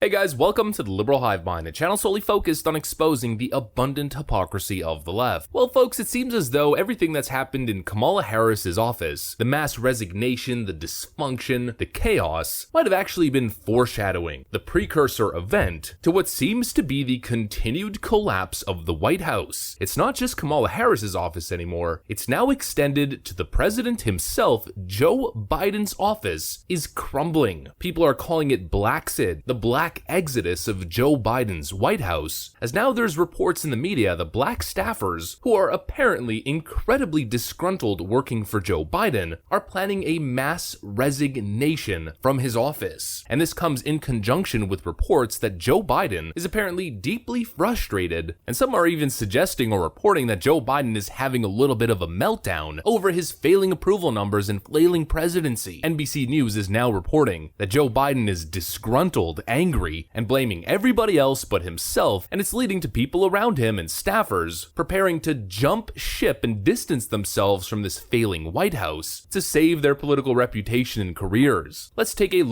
Hey guys, welcome to the Liberal Hive Mind, a channel solely focused on exposing the abundant hypocrisy of the left. Well folks, it seems as though everything that's happened in Kamala Harris's office, the mass resignation, the dysfunction, the chaos, might have actually been foreshadowing, the precursor event, to what seems to be the continued collapse of the White House. It's not just Kamala Harris's office anymore, it's now extended to the president himself. Joe Biden's office is crumbling. People are calling it Blacksid, the black exodus of Joe Biden's White House, as now there's reports in the media the black staffers, who are apparently incredibly disgruntled working for Joe Biden, are planning a mass resignation from his office. And this comes in conjunction with reports that Joe Biden is apparently deeply frustrated, and some are even suggesting or reporting that Joe Biden is having a little bit of a meltdown over his failing approval numbers and flailing presidency. NBC News is now reporting that Joe Biden is disgruntled, angry, and blaming everybody else but himself, and it's leading to people around him and staffers preparing to jump ship and distance themselves from this failing White House to save their political reputation and careers. Let's take a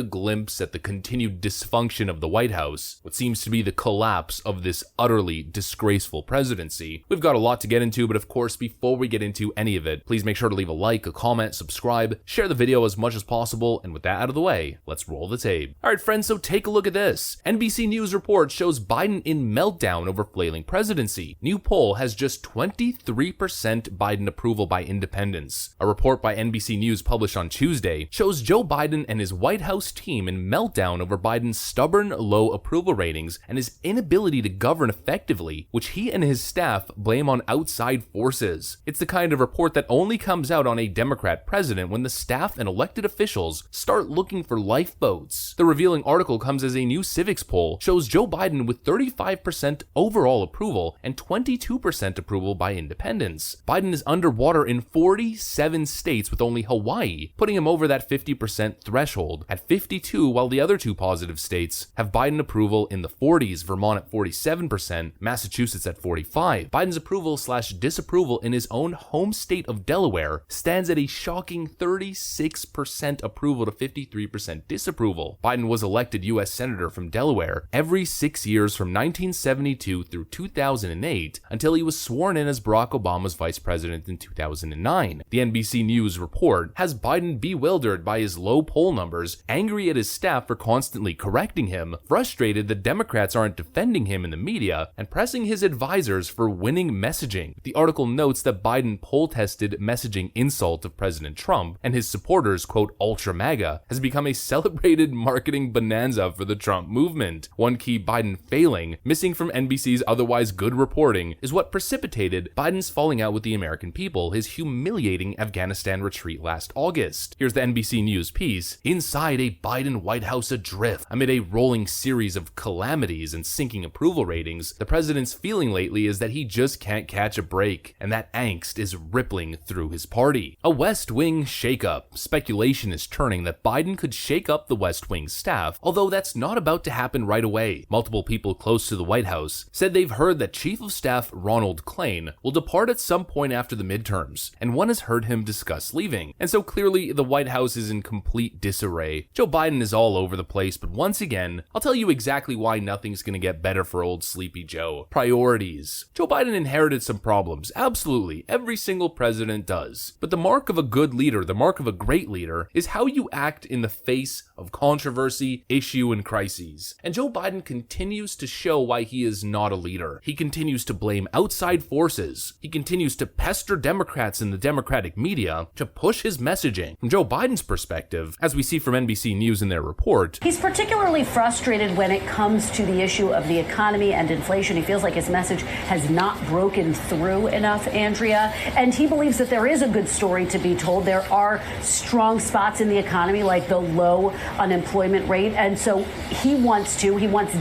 glimpse at the continued dysfunction of the White House, what seems to be the collapse of this utterly disgraceful presidency. We've got a lot to get into, but of course, before we get into any of it, please make sure to leave a like, a comment, subscribe, share the video as much as possible, and with that out of the way, let's roll the tape. Alright friends, so take a look at this. NBC News report shows Biden in meltdown over flailing presidency. New poll has just 23% Biden approval by independents. A report by NBC News published on Tuesday shows Joe Biden and his White House team in meltdown over Biden's stubborn low approval ratings and his inability to govern effectively, which he and his staff blame on outside forces. It's the kind of report that only comes out on a Democrat president when the staff and elected officials start looking for lifeboats. The revealing article comes as a new civics poll shows Joe Biden with 35% overall approval and 22% approval by independents. Biden is underwater in 47 states, with only Hawaii putting him over that 50% threshold at 52, while the other two positive states have Biden approval in the 40s, Vermont at 47%, Massachusetts at 45. Biden's approval/disapproval in his own home state of Delaware stands at a shocking 36% approval to 53% disapproval. Biden was elected U.S. Senator from Delaware every 6 years from 1972 through 2008 until he was sworn in as Barack Obama's vice president in 2009. The NBC News report has Biden bewildered by his low poll numbers, angry at his staff for constantly correcting him, frustrated that Democrats aren't defending him in the media, and pressing his advisors for winning messaging. The article notes that Biden poll-tested messaging insult of President Trump and his supporters, quote, ultra MAGA, has become a celebrated marketing bonanza for the Trump movement. One key Biden failing, missing from NBC's otherwise good reporting, is what precipitated Biden's falling out with the American people, his humiliating Afghanistan retreat last August. Here's the NBC News piece: inside a Biden White House adrift. Amid a rolling series of calamities and sinking approval ratings, the president's feeling lately is that he just can't catch a break, and that angst is rippling through his party. A West Wing shakeup. Speculation is turning that Biden could shake up the West Wing staff, although that's not about to happen right away. Multiple people close to the White House said they've heard that Chief of Staff Ronald Klain will depart at some point after the midterms, and one has heard him discuss leaving. And so clearly the White House is in complete disarray. Joe Biden is all over the place, but once again, I'll tell you exactly why nothing's gonna get better for old Sleepy Joe. Priorities. Joe Biden inherited some problems. Absolutely, every single president does. But the mark of a good leader, the mark of a great leader, is how you act in the face of controversy, issue, and crises. And Joe Biden continues to show why he is not a leader. He continues to blame outside forces. He continues to pester Democrats in the Democratic media to push his messaging. From Joe Biden's perspective, as we see from NBC News in their report, he's particularly frustrated when it comes to the issue of the economy and inflation. He feels like his message has not broken through enough, Andrea, and he believes that there is a good story to be told. There are strong spots in the economy, like the low unemployment rate, and so he wants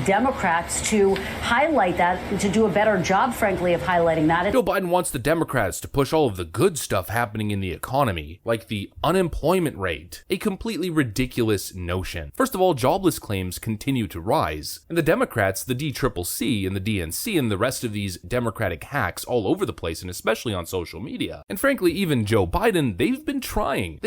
Democrats to highlight that, to do a better job, frankly, of highlighting that. Joe Biden wants the Democrats to push all of the good stuff happening in the economy, like the unemployment rate, a completely ridiculous notion. First of all, jobless claims continue to rise, and the Democrats, the DCCC and the DNC and the rest of these Democratic hacks all over the place, and especially on social media, and frankly even Joe Biden, they've been trying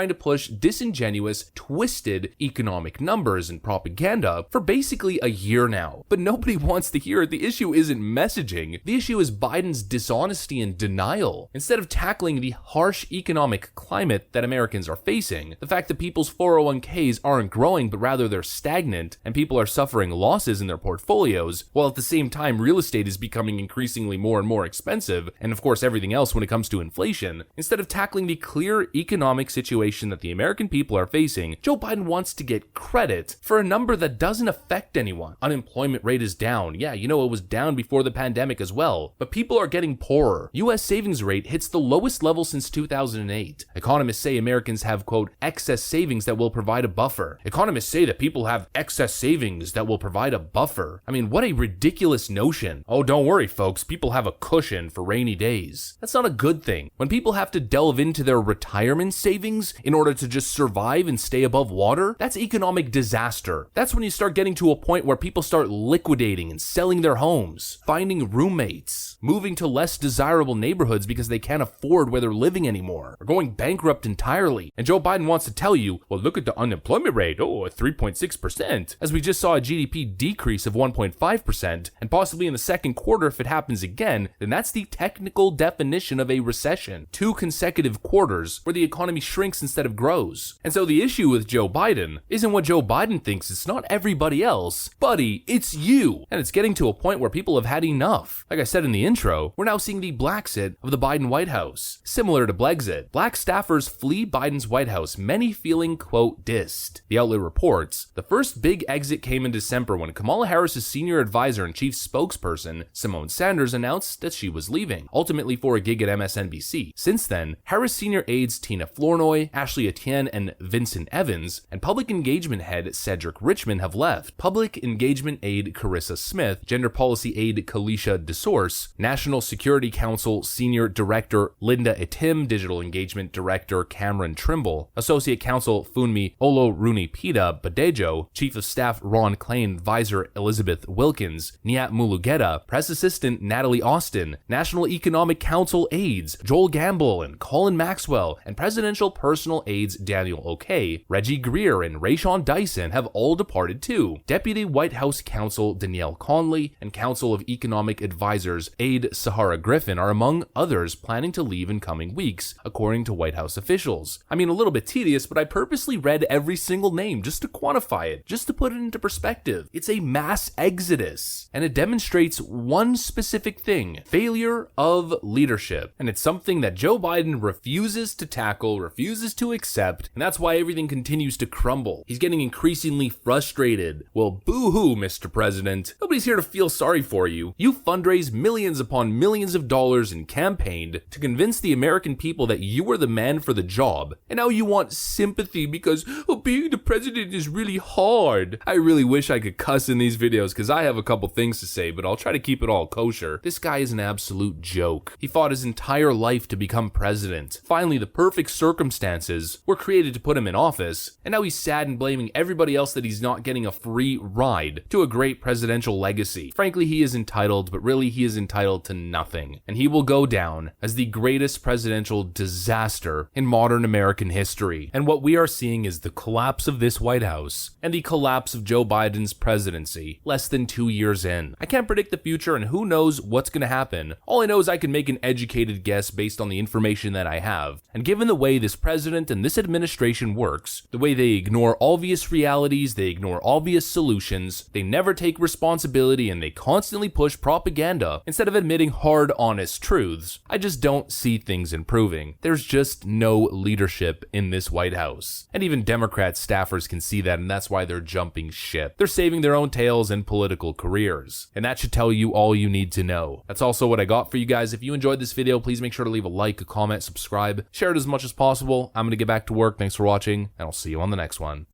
to push disingenuous, twisted economic numbers and propaganda propaganda for basically a year now. But nobody wants to hear it. The issue isn't messaging. The issue is Biden's dishonesty and denial. Instead of tackling the harsh economic climate that Americans are facing, the fact that people's 401ks aren't growing but rather they're stagnant and people are suffering losses in their portfolios, while at the same time real estate is becoming increasingly more and more expensive, and of course everything else when it comes to inflation. Instead of tackling the clear economic situation that the American people are facing, Joe Biden wants to get credit for a number that doesn't affect anyone. Unemployment rate is down. Yeah, you know, it was down before the pandemic as well, but people are getting poorer. US savings rate hits the lowest level since 2008. Economists say Americans have, quote, excess savings that will provide a buffer. Economists say that people have excess savings that will provide a buffer. I mean, what a ridiculous notion. Oh, don't worry, folks. People have a cushion for rainy days. That's not a good thing. When people have to delve into their retirement savings in order to just survive and stay above water, that's economic disaster. That's when you start getting to a point where people start liquidating and selling their homes, finding roommates, moving to less desirable neighborhoods because they can't afford where they're living anymore, or going bankrupt entirely. And Joe Biden wants to tell you, well, look at the unemployment rate, 3.6%, as we just saw a GDP decrease of 1.5%, and possibly in the second quarter, if it happens again, then that's the technical definition of a recession. 2 consecutive quarters where the economy shrinks instead of grows. And so the issue with Joe Biden isn't what Joe Biden thinks, it's not everybody else. Buddy, it's you. And it's getting to a point where people have had enough. Like I said in the intro, we're now seeing the Blaxit of the Biden White House. Similar to Blexit, black staffers flee Biden's White House, many feeling, quote, dissed. The outlet reports, the first big exit came in December when Kamala Harris's senior advisor and chief spokesperson, Simone Sanders, announced that she was leaving, ultimately for a gig at MSNBC. Since then, Harris senior aides Tina Flournoy, Ashley Etienne, and Vincent Evans, and public engagement head Cedric Richmond have left. Public engagement aide Carissa Smith, gender policy aide Kalisha DeSource, National Security Council senior director Linda Etim, digital engagement director Cameron Trimble, associate counsel Funmi Olorunipita Badejo, chief of staff Ron Klain, advisor Elizabeth Wilkins, Niat Mulugeta, press assistant Natalie Austin, National Economic Council aides Joel Gamble and Colin Maxwell, and presidential personal aides Daniel O'Kay, Reggie Greer, and Rayshon Dyson have all departed too. Deputy White House counsel Danielle Conley and Council of Economic Advisors aide Sahara Griffin are among others planning to leave in coming weeks, according to White House officials. I mean, a little bit tedious, but I purposely read every single name just to quantify it, just to put it into perspective. It's a mass exodus, and it demonstrates one specific thing: failure of leadership. And it's something that Joe Biden refuses to tackle, refuses to accept, and that's why everything continues to crumble. He's getting increasingly frustrated. Well, boo-hoo, Mr. President. Nobody's here to feel sorry for you. You fundraised millions upon millions of dollars and campaigned to convince the American people that you were the man for the job, and now you want sympathy because, oh, being the president is really hard. I really wish I could cuss in these videos because I have a couple things to say, but I'll try to keep it all kosher. This guy is an absolute joke. He fought his entire life to become president. Finally, the perfect circumstances were created to put him in office, and now he's sad and blaming everybody else that he's not getting a free ride to a great presidential legacy. Frankly, he is entitled, but really he is entitled to nothing, and he will go down as the greatest presidential disaster in modern American history. And what we are seeing is the collapse of this White House and the collapse of Joe Biden's presidency less than 2 years in. I can't predict the future, and who knows what's going to happen. All I know is I can make an educated guess based on the information that I have. And given the way this president and this administration works, the way they ignore obvious realities, they ignore obvious solutions, they never take responsibility, and they constantly push propaganda instead of admitting hard, honest truths, I just don't see things improving. There's just no leadership in this White House. And even Democrat staffers can see that, and that's why they're jumping ship. They're saving their own tails and political careers. And that should tell you all you need to know. That's also what I got for you guys. If you enjoyed this video, please make sure to leave a like, a comment, subscribe, share it as much as possible. I'm going to get back to work. Thanks for watching, and I'll see you on the next one.